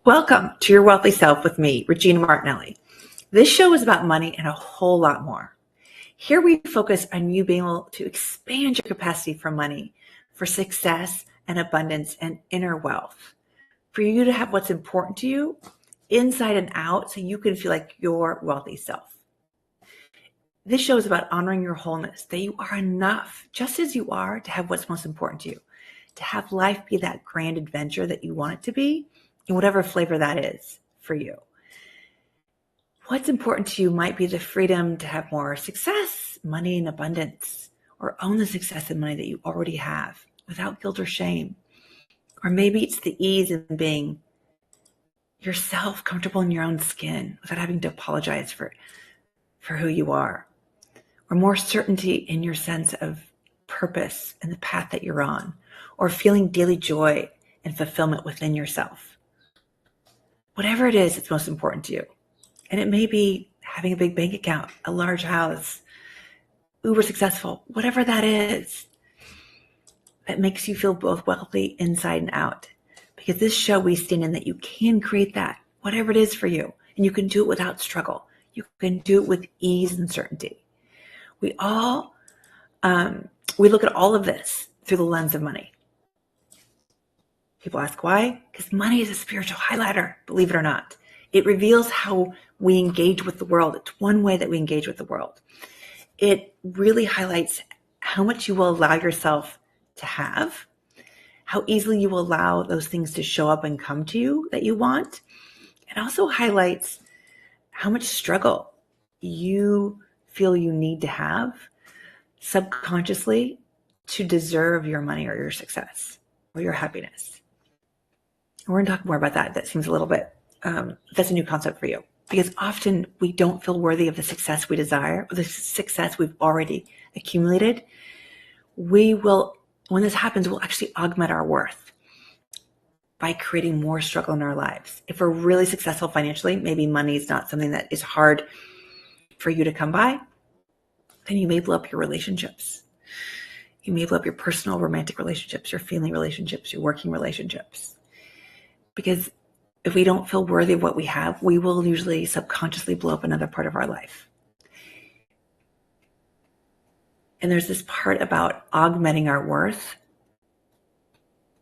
Welcome to Your Wealthy Self with me, Regina Martinelli. This show is about money and a whole lot more. Here we focus on you being able to expand your capacity for money, for success and abundance and inner wealth, for you to have what's important to you inside and out so you can feel like your wealthy self. This show is about honoring your wholeness, that you are enough just as you are to have what's most important to you, to have life be that grand adventure that you want it to be, in whatever flavor that is for you. What's important to you might be the freedom to have more success, money, and abundance, or own the success and money that you already have without guilt or shame. Or maybe it's the ease in being yourself, comfortable in your own skin without having to apologize for who you are. Or more certainty in your sense of purpose and the path that you're on. Or feeling daily joy and fulfillment within yourself. Whatever it is, it's most important to you. And it may be having a big bank account, a large house, uber successful, whatever that is, that makes you feel both wealthy inside and out. Because this show, we stand in that you can create that, whatever it is for you. And you can do it without struggle. You can do it with ease and certainty. We look at all of this through the lens of money. People ask why? Because money is a spiritual highlighter, believe it or not. It reveals how we engage with the world. It's one way that we engage with the world. It really highlights how much you will allow yourself to have, how easily you will allow those things to show up and come to you that you want. It also highlights how much struggle you feel you need to have subconsciously to deserve your money or your success or your happiness. We're going to talk more about that. That seems a little bit, that's a new concept for you. Because often we don't feel worthy of the success we desire, or the success we've already accumulated. When this happens, we'll actually augment our worth by creating more struggle in our lives. If we're really successful financially, maybe money is not something that is hard for you to come by, then you may blow up your relationships. You may blow up your personal romantic relationships, your family relationships, your working relationships. Because if we don't feel worthy of what we have, we will usually subconsciously blow up another part of our life. And there's this part about augmenting our worth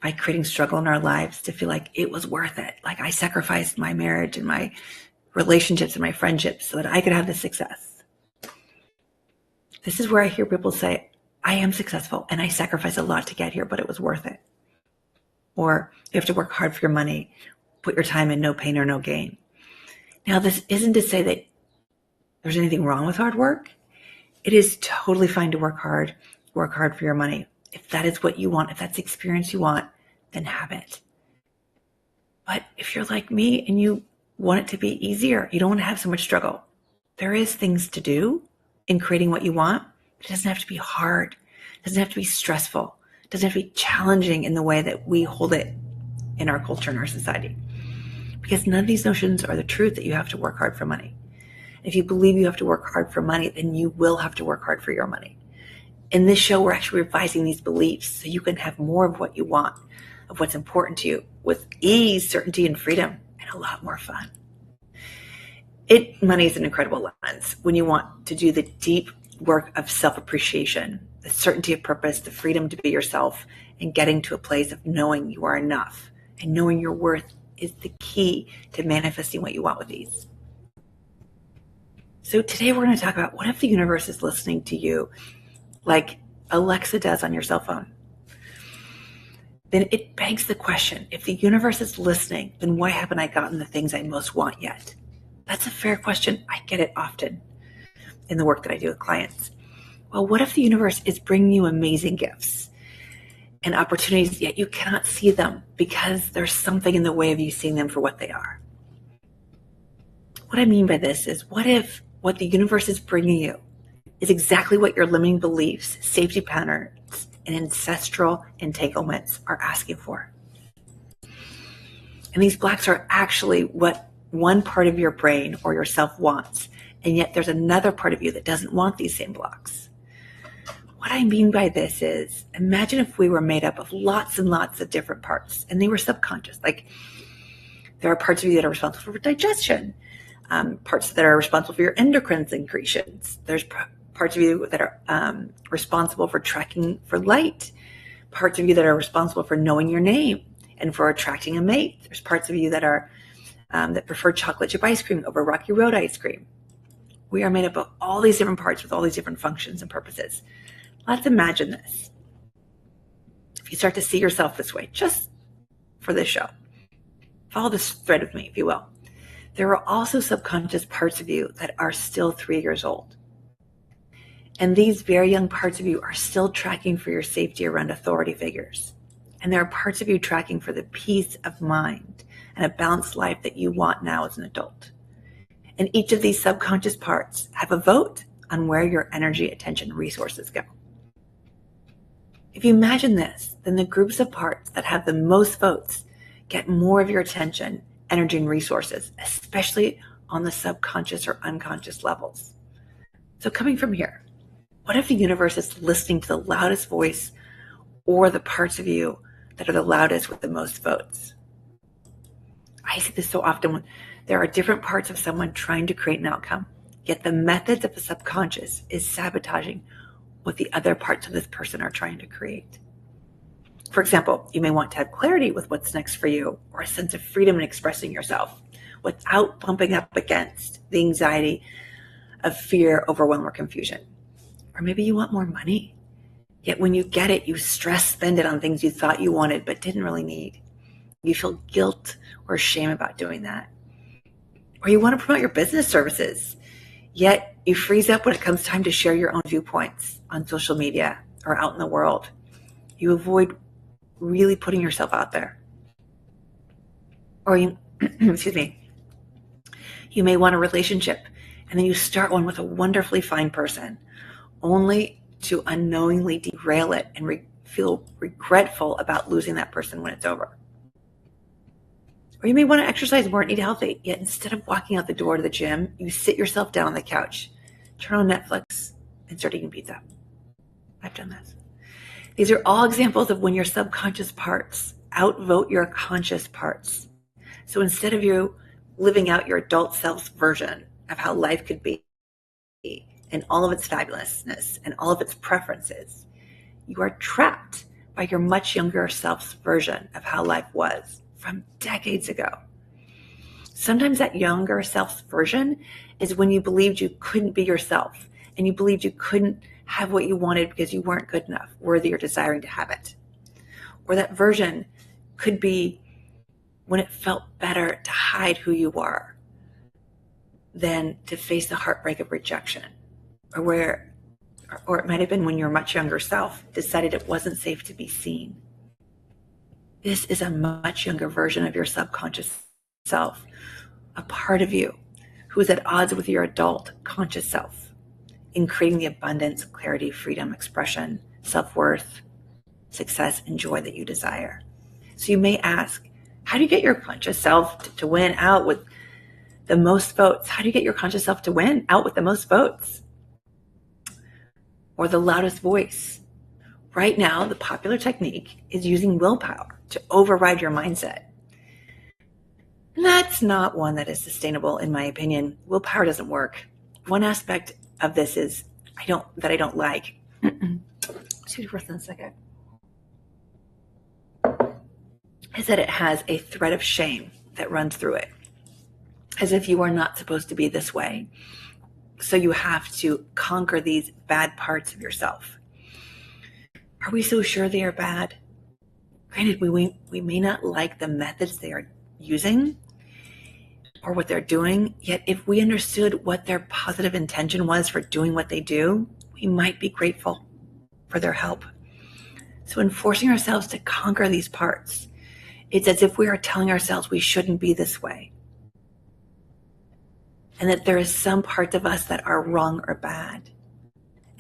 by creating struggle in our lives to feel like it was worth it. Like I sacrificed my marriage and my relationships and my friendships so that I could have this success. This is where I hear people say, I am successful and I sacrificed a lot to get here, but it was worth it. Or you have to work hard for your money, put your time in, no pain or no gain. Now, this isn't to say that there's anything wrong with hard work. It is totally fine to work hard for your money. If that is what you want, if that's the experience you want, then have it. But if you're like me and you want it to be easier, you don't want to have so much struggle, there is things to do in creating what you want. It doesn't have to be hard. It doesn't have to be stressful. It doesn't have to be challenging in the way that we hold it in our culture and our society. Because none of these notions are the truth that you have to work hard for money. If you believe you have to work hard for money, then you will have to work hard for your money. In this show, we're actually revising these beliefs so you can have more of what you want, of what's important to you, with ease, certainty, and freedom, and a lot more fun. Money is an incredible lens when you want to do the deep work of self-appreciation, the certainty of purpose, the freedom to be yourself, and getting to a place of knowing you are enough and knowing your worth is the key to manifesting what you want with ease. So today we're going to talk about what if the universe is listening to you like Alexa does on your cell phone? Then it begs the question, if the universe is listening, then why haven't I gotten the things I most want yet? That's a fair question. I get it often in the work that I do with clients. Well, what if the universe is bringing you amazing gifts and opportunities, yet you cannot see them because there's something in the way of you seeing them for what they are? What I mean by this is, what if what the universe is bringing you is exactly what your limiting beliefs, safety patterns, and ancestral entanglements are asking for? And these blocks are actually what one part of your brain or yourself wants, and yet there's another part of you that doesn't want these same blocks. What I mean by this is, imagine if we were made up of lots and lots of different parts, and they were subconscious. Like There are parts of you that are responsible for digestion, parts that are responsible for your endocrine secretions. There's parts of you that are responsible for tracking for light, parts of you that are responsible for knowing your name and for attracting a mate. There's parts of you that are that prefer chocolate chip ice cream over Rocky Road ice cream. We are made up of all these different parts with all these different functions and purposes. Let's imagine this. If you start to see yourself this way, just for this show, follow this thread with me, if you will. There are also subconscious parts of you that are still 3 years old. And these very young parts of you are still tracking for your safety around authority figures. And there are parts of you tracking for the peace of mind and a balanced life that you want now as an adult. And each of these subconscious parts have a vote on where your energy, attention, and resources go. If you imagine this, then the groups of parts that have the most votes get more of your attention, energy, and resources, especially on the subconscious or unconscious levels. So coming from here, what if the universe is listening to the loudest voice or the parts of you that are the loudest with the most votes? I see this so often when there are different parts of someone trying to create an outcome, yet the methods of the subconscious is sabotaging what the other parts of this person are trying to create. For example, you may want to have clarity with what's next for you or a sense of freedom in expressing yourself without bumping up against the anxiety of fear, overwhelm, or confusion. Or maybe you want more money, yet when you get it, you spend it on things you thought you wanted but didn't really need. You feel guilt or shame about doing that. Or you want to promote your business services, yet you freeze up when it comes time to share your own viewpoints on social media or out in the world. You avoid really putting yourself out there. Or you, excuse me, you may want a relationship and then you start one with a wonderfully fine person, only to unknowingly derail it and feel regretful about losing that person when it's over. Or you may want to exercise more and eat healthy, yet instead of walking out the door to the gym, you sit yourself down on the couch, turn on Netflix, and start eating pizza. I've done this. These are all examples of when your subconscious parts outvote your conscious parts. So instead of you living out your adult self's version of how life could be and all of its fabulousness and all of its preferences, you are trapped by your much younger self's version of how life was from decades ago. Sometimes that younger self's version is when you believed you couldn't be yourself and you believed you couldn't have what you wanted because you weren't good enough, worthy, or desiring to have it. Or that version could be when it felt better to hide who you were than to face the heartbreak of rejection. Or it might have been when your much younger self decided it wasn't safe to be seen. This is a much younger version of your subconscious self, a part of you who is at odds with your adult conscious self in creating the abundance, clarity, freedom, expression, self-worth, success, and joy that you desire. So you may ask, how do you get your conscious self to win out with the most votes? How do you get your conscious self to win out with the most votes? Or the loudest voice? Right now, the popular technique is using willpower to override your mindset. And that's not one that is sustainable, in my opinion. Willpower doesn't work. One aspect of this is I don't like. Excuse me for a second. Is that it has a thread of shame that runs through it, as if you are not supposed to be this way. So you have to conquer these bad parts of yourself. Are we so sure they are bad? Granted, we may not like the methods they are using or what they're doing, yet if we understood what their positive intention was for doing what they do, we might be grateful for their help. So in forcing ourselves to conquer these parts, it's as if we are telling ourselves we shouldn't be this way, and that there is some parts of us that are wrong or bad.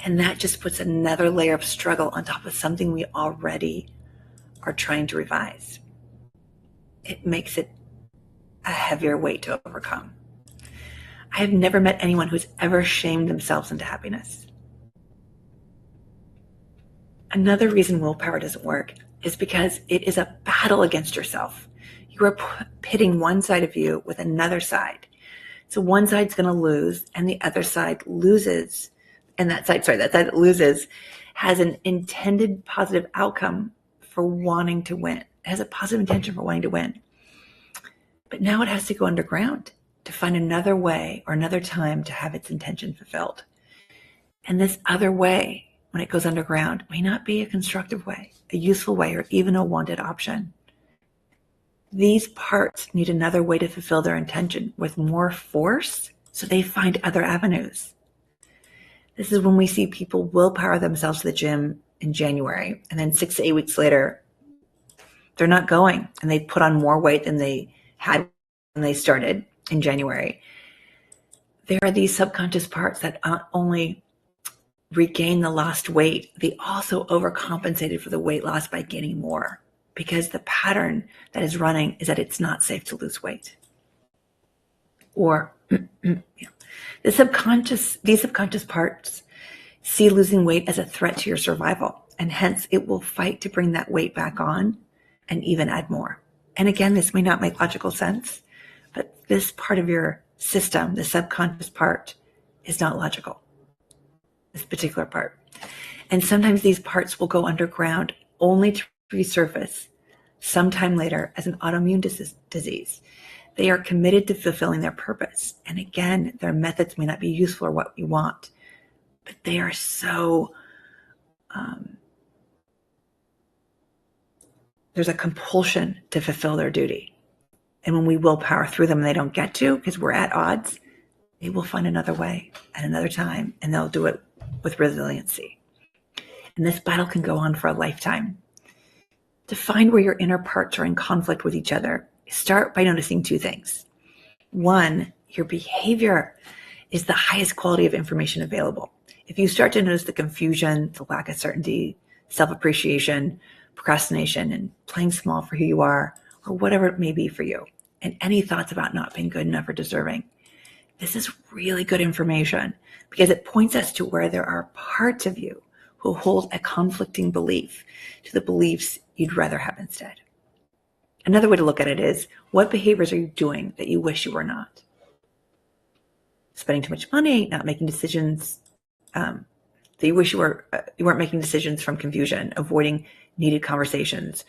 And that just puts another layer of struggle on top of something we already are trying to revise. It makes it a heavier weight to overcome. I have never met anyone who's ever shamed themselves into happiness. Another reason willpower doesn't work is because it is a battle against yourself. You are pitting one side of you with another side. So one side's going to lose and the other side loses. And that side that loses has an intended positive outcome for wanting to win. It has a positive intention for wanting to win. But now it has to go underground to find another way or another time to have its intention fulfilled. And this other way, when it goes underground, may not be a constructive way, a useful way, or even a wanted option. These parts need another way to fulfill their intention with more force, so they find other avenues. This is when we see people willpower themselves to the gym in January, and then 6 to 8 weeks later, they're not going, and they put on more weight than they had when they started in January. There are these subconscious parts that not only regain the lost weight, they also overcompensated for the weight loss by gaining more, because the pattern that is running is that it's not safe to lose weight. Or these subconscious parts see losing weight as a threat to your survival, and hence it will fight to bring that weight back on and even add more. And again, this may not make logical sense, but this part of your system, the subconscious part, is not logical. This particular part. And sometimes these parts will go underground only to resurface sometime later as an autoimmune disease. They are committed to fulfilling their purpose. And again, their methods may not be useful or what we want, but they are so, there's a compulsion to fulfill their duty. And when we willpower through them and they don't get to, because we're at odds, they will find another way at another time, and they'll do it with resiliency. And this battle can go on for a lifetime. To find where your inner parts are in conflict with each other, start by noticing two things. One, your behavior is the highest quality of information available. If you start to notice the confusion, the lack of certainty, self-appreciation, procrastination, and playing small for who you are, or whatever it may be for you, and any thoughts about not being good enough or deserving, this is really good information because it points us to where there are parts of you who hold a conflicting belief to the beliefs you'd rather have instead. Another way to look at it is, what behaviors are you doing that you wish you were not? Spending too much money, not making decisions that you wish you weren't making decisions from confusion, avoiding needed conversations,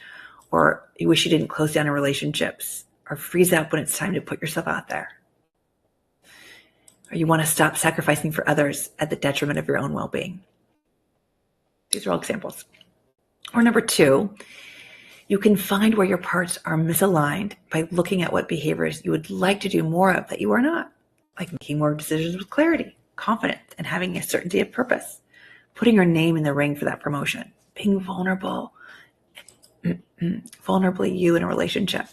or you wish you didn't close down in relationships, or freeze up when it's time to put yourself out there. Or you want to stop sacrificing for others at the detriment of your own well-being. These are all examples. Or number two, you can find where your parts are misaligned by looking at what behaviors you would like to do more of that you are not, like making more decisions with clarity, confidence, and having a certainty of purpose, putting your name in the ring for that promotion, being vulnerably you in a relationship,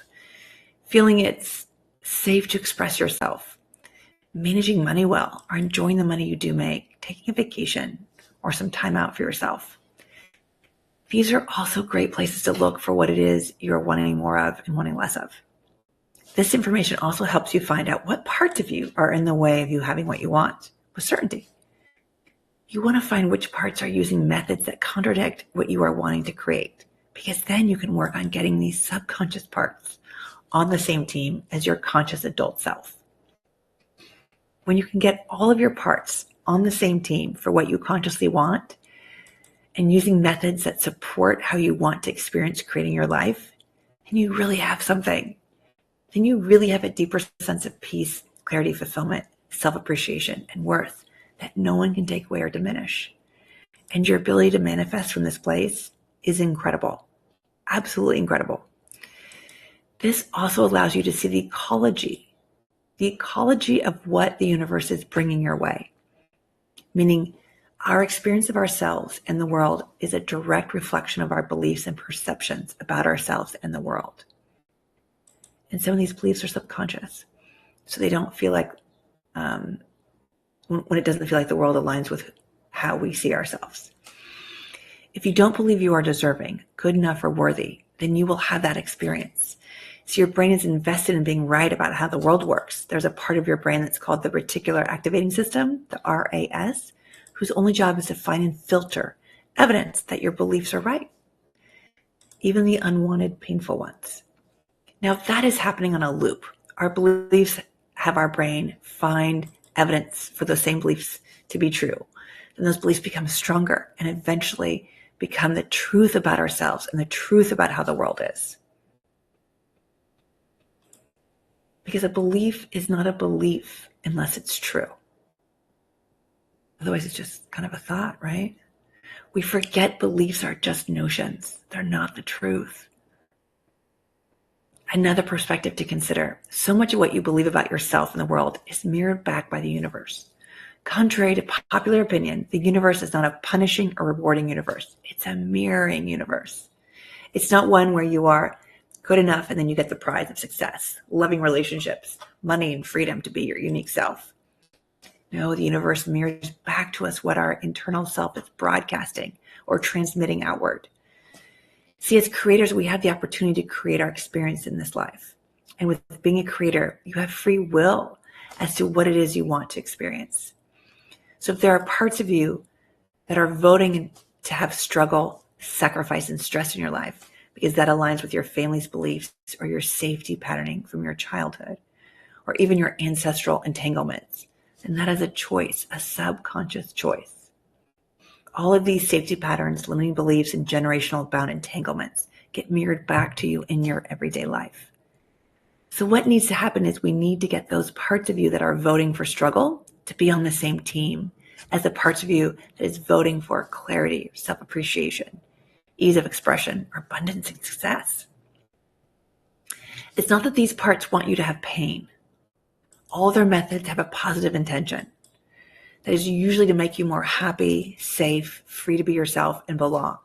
feeling it's safe to express yourself, managing money well, or enjoying the money you do make, taking a vacation, or some time out for yourself. These are also great places to look for what it is you're wanting more of and wanting less of. This information also helps you find out what parts of you are in the way of you having what you want with certainty. You want to find which parts are using methods that contradict what you are wanting to create, because then you can work on getting these subconscious parts on the same team as your conscious adult self. When you can get all of your parts on the same team for what you consciously want and using methods that support how you want to experience creating your life, and you really have something. Then you really have a deeper sense of peace, clarity, fulfillment, self-appreciation, and worth that no one can take away or diminish. And your ability to manifest from this place is incredible. Absolutely incredible. This also allows you to see the ecology of what the universe is bringing your way. Meaning, our experience of ourselves and the world is a direct reflection of our beliefs and perceptions about ourselves and the world. And some of these beliefs are subconscious. So they don't feel like, when it doesn't feel like the world aligns with how we see ourselves. If you don't believe you are deserving, good enough, or worthy, then you will have that experience. So your brain is invested in being right about how the world works. There's a part of your brain that's called the reticular activating system, the RAS, whose only job is to find and filter evidence that your beliefs are right, even the unwanted, painful ones. Now, if that is happening on a loop, our beliefs have our brain find evidence for those same beliefs to be true. Then those beliefs become stronger and eventually become the truth about ourselves and the truth about how the world is. Because a belief is not a belief unless it's true. Otherwise, it's just kind of a thought, right? We forget beliefs are just notions. They're not the truth. Another perspective to consider: so much of what you believe about yourself and the world is mirrored back by the universe. Contrary to popular opinion, the universe is not a punishing or rewarding universe. It's a mirroring universe. It's not one where you are good enough and then you get the prize of success, loving relationships, money, and freedom to be your unique self. No, the universe mirrors back to us what our internal self is broadcasting or transmitting outward. See, as creators, we have the opportunity to create our experience in this life. And with being a creator, you have free will as to what it is you want to experience. So if there are parts of you that are voting to have struggle, sacrifice, and stress in your life because that aligns with your family's beliefs or your safety patterning from your childhood, or even your ancestral entanglements, then that is a choice, a subconscious choice. All of these safety patterns, limiting beliefs, and generational bound entanglements get mirrored back to you in your everyday life. So what needs to happen is we need to get those parts of you that are voting for struggle to be on the same team as the parts of you that is voting for clarity, self-appreciation, ease of expression, or abundance and success. It's not that these parts want you to have pain. All their methods have a positive intention. That is usually to make you more happy, safe, free to be yourself, and belong.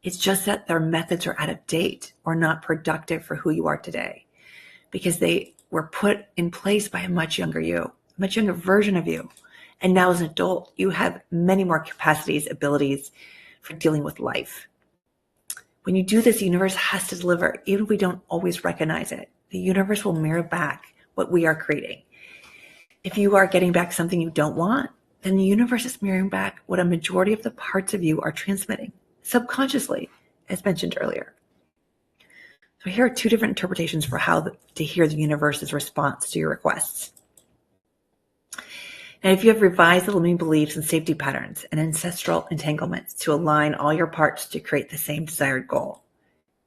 It's just that their methods are out of date or not productive for who you are today because they were put in place by a much younger you, a much younger version of you. And now as an adult, you have many more capacities, abilities for dealing with life. When you do this, the universe has to deliver, even if we don't always recognize it. The universe will mirror back what we are creating. If you are getting back something you don't want, then the universe is mirroring back what a majority of the parts of you are transmitting subconsciously, as mentioned earlier. So here are two different interpretations for how to hear the universe's response to your requests. Now, if you have revised the limiting beliefs and safety patterns and ancestral entanglements to align all your parts to create the same desired goal,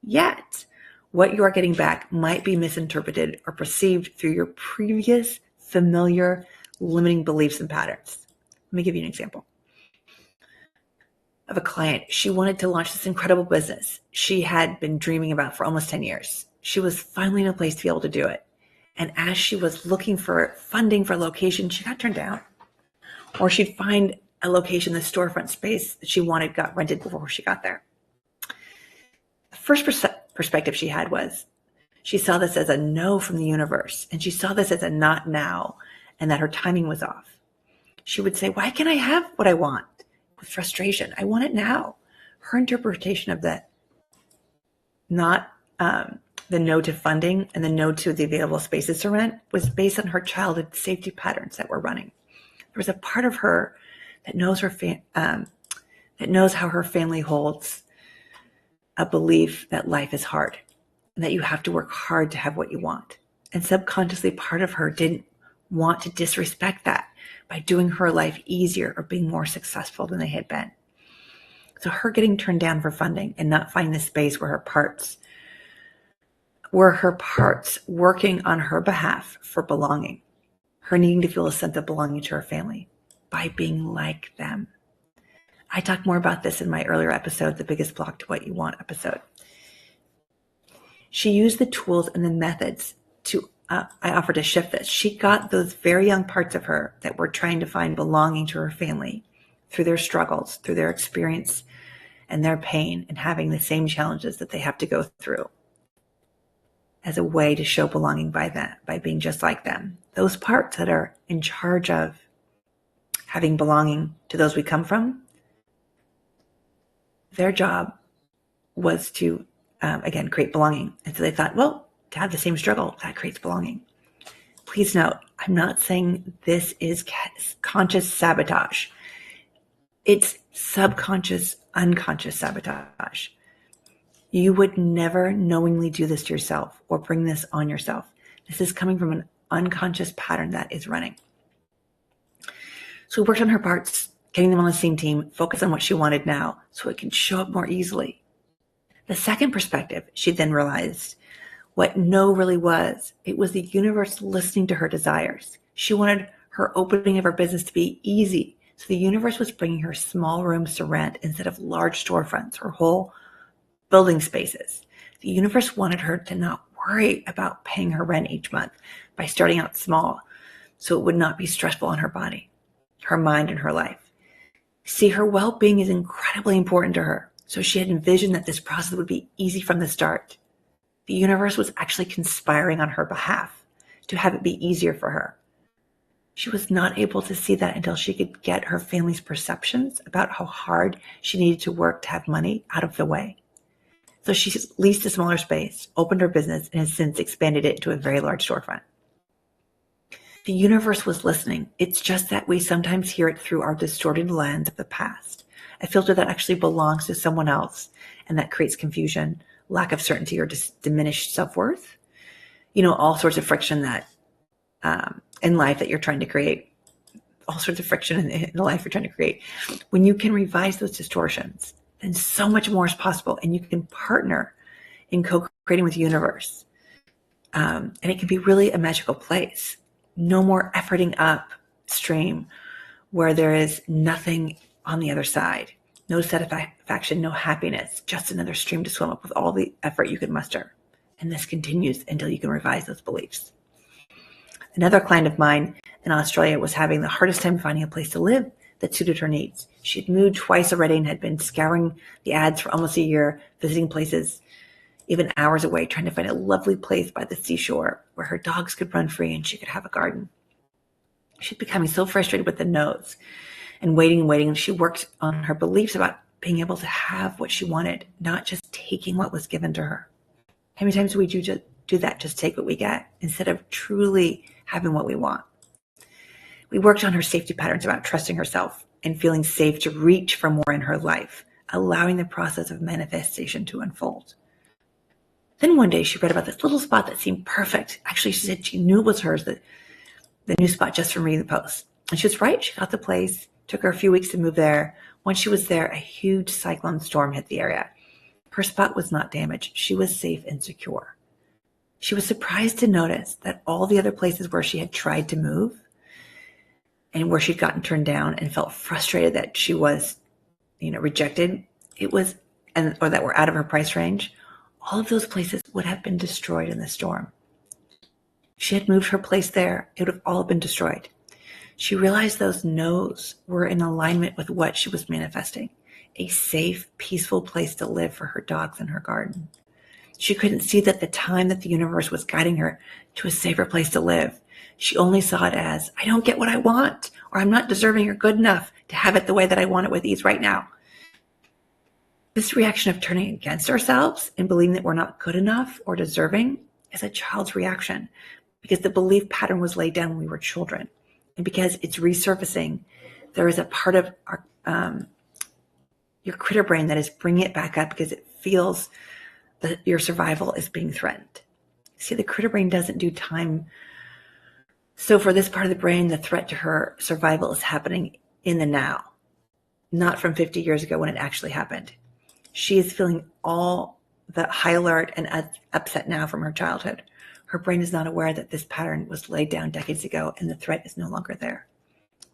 yet what you are getting back might be misinterpreted or perceived through your previous familiar limiting beliefs and patterns. Let me give you an example of a client. She wanted to launch this incredible business she had been dreaming about for almost 10 years. She was finally in a place to be able to do it. And as she was looking for funding for a location, she got turned down. Or she'd find a location, the storefront space that she wanted got rented before she got there. The first perspective she had was she saw this as a no from the universe, and she saw this as a not now, and that her timing was off. She would say, why can't I have what I want? With frustration, I want it now. Her interpretation of that, not the no to funding and the no to the available spaces to rent, was based on her childhood safety patterns that were running. There was a part of her that knows that knows how her family holds a belief that life is hard and that you have to work hard to have what you want. And subconsciously, part of her didn't want to disrespect that by doing her life easier or being more successful than they had been. So her getting turned down for funding and not finding the space where her parts working on her behalf for belonging, her needing to feel a sense of belonging to her family by being like them. I talk more about this in my earlier episode, the Biggest Block to What You Want episode. She used the tools and the methods I offered to shift this. She got those very young parts of her that were trying to find belonging to her family through their struggles, through their experience and their pain and having the same challenges that they have to go through, as a way to show belonging by being just like them. Those parts that are in charge of having belonging to those we come from, their job was to, again, create belonging. And so they thought, well, to have the same struggle, that creates belonging. Please note, I'm not saying this is conscious sabotage. It's subconscious, unconscious sabotage. You would never knowingly do this to yourself or bring this on yourself. This is coming from an unconscious pattern that is running. So we worked on her parts, getting them on the same team, focus on what she wanted now so it can show up more easily. The second perspective, she then realized what no really was. It was the universe listening to her desires. She wanted her opening of her business to be easy. So the universe was bringing her small rooms to rent instead of large storefronts or whole building spaces. The universe wanted her to not worry about paying her rent each month by starting out small so it would not be stressful on her body, her mind, and her life. See, her well-being is incredibly important to her, so she had envisioned that this process would be easy from the start. The universe was actually conspiring on her behalf to have it be easier for her. She was not able to see that until she could get her family's perceptions about how hard she needed to work to have money out of the way. So she leased a smaller space, opened her business, and has since expanded it into a very large storefront. The universe was listening. It's just that we sometimes hear it through our distorted lens of the past, a filter that actually belongs to someone else, and that creates confusion, lack of certainty, or diminished self-worth. All sorts of friction that in life that you're trying to create, all sorts of friction in the life you're trying to create. When you can revise those distortions, then so much more is possible, and you can partner in co-creating with the universe. And it can be really a magical place. No more efforting upstream where there is nothing on the other side. No satisfaction, no happiness, just another stream to swim up with all the effort you can muster. And this continues until you can revise those beliefs. Another client of mine in Australia was having the hardest time finding a place to live that suited her needs. She had moved twice already and had been scouring the ads for almost a year, visiting places even hours away, trying to find a lovely place by the seashore where her dogs could run free and she could have a garden. She'd becoming so frustrated with the no's and waiting. She worked on her beliefs about being able to have what she wanted, not just taking what was given to her. How many times do we do that, just take what we get, instead of truly having what we want? We worked on her safety patterns about trusting herself and feeling safe to reach for more in her life, allowing the process of manifestation to unfold. Then one day she read about this little spot that seemed perfect. Actually, she said she knew it was hers, the new spot, just from reading the post. And she was right. She got the place. Took her a few weeks to move there. Once she was there, a huge cyclone storm hit the area. Her spot was not damaged. She was safe and secure. She was surprised to notice that all the other places where she had tried to move and where she'd gotten turned down and felt frustrated that she was, rejected, or that were out of her price range, all of those places would have been destroyed in the storm. If she had moved her place there, it would have all been destroyed. She realized those no's were in alignment with what she was manifesting, a safe, peaceful place to live for her dogs and her garden. She couldn't see that the time that the universe was guiding her to a safer place to live, she only saw it as, I don't get what I want, or I'm not deserving or good enough to have it the way that I want it with ease right now. This reaction of turning against ourselves and believing that we're not good enough or deserving is a child's reaction, because the belief pattern was laid down when we were children. And because it's resurfacing, there is a part of your critter brain that is bringing it back up because it feels that your survival is being threatened. See, the critter brain doesn't do time. So for this part of the brain, the threat to her survival is happening in the now, not from 50 years ago when it actually happened. She is feeling all the high alert and upset now from her childhood. Her brain is not aware that this pattern was laid down decades ago and the threat is no longer there.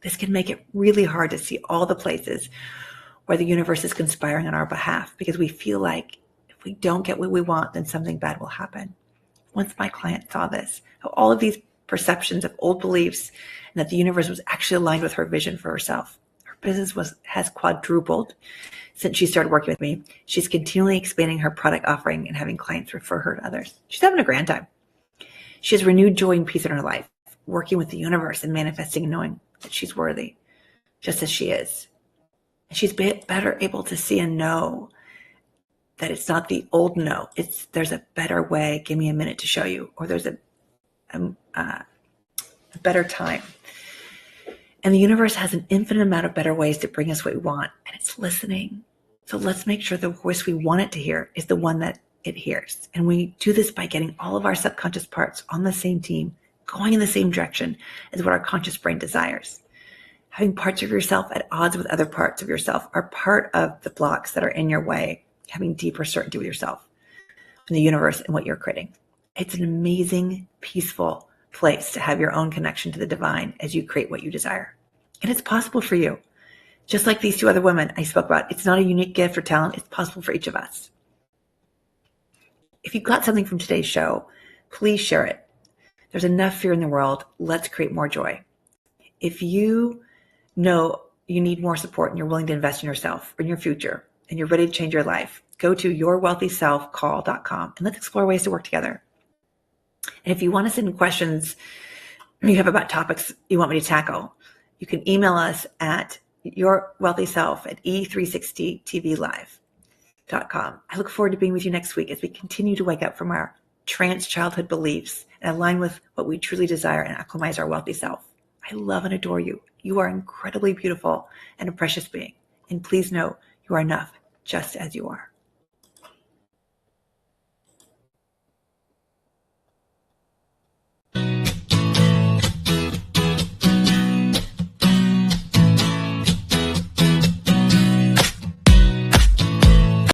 This can make it really hard to see all the places where the universe is conspiring on our behalf, because we feel like if we don't get what we want, then something bad will happen. Once my client saw this, how all of these perceptions of old beliefs and that the universe was actually aligned with her vision for herself. Her business has quadrupled since she started working with me. She's continually expanding her product offering and having clients refer her to others. She's having a grand time. She has renewed joy and peace in her life, working with the universe and manifesting and knowing that she's worthy, just as she is. And she's better able to see and know that it's not the old no. There's a better way. Give me a minute to show you. Or there's a better time. And the universe has an infinite amount of better ways to bring us what we want. And it's listening. So let's make sure the voice we want it to hear is the one that it hears. And we do this by getting all of our subconscious parts on the same team, going in the same direction as what our conscious brain desires. Having parts of yourself at odds with other parts of yourself are part of the blocks that are in your way, having deeper certainty with yourself and the universe and what you're creating. It's an amazing, peaceful place to have your own connection to the divine as you create what you desire. And it's possible for you. Just like these two other women I spoke about, it's not a unique gift or talent. It's possible for each of us. If you got something from today's show, please share it. There's enough fear in the world. Let's create more joy. If you know you need more support and you're willing to invest in yourself or in your future and you're ready to change your life, go to yourwealthyselfcall.com and let's explore ways to work together. And if you want to send questions you have about topics you want me to tackle, you can email us at yourwealthyself@e360tvlive.com. I look forward to being with you next week as we continue to wake up from our trance childhood beliefs and align with what we truly desire and acclimatize our wealthy self. I love and adore you. You are incredibly beautiful and a precious being. And please know you are enough just as you are.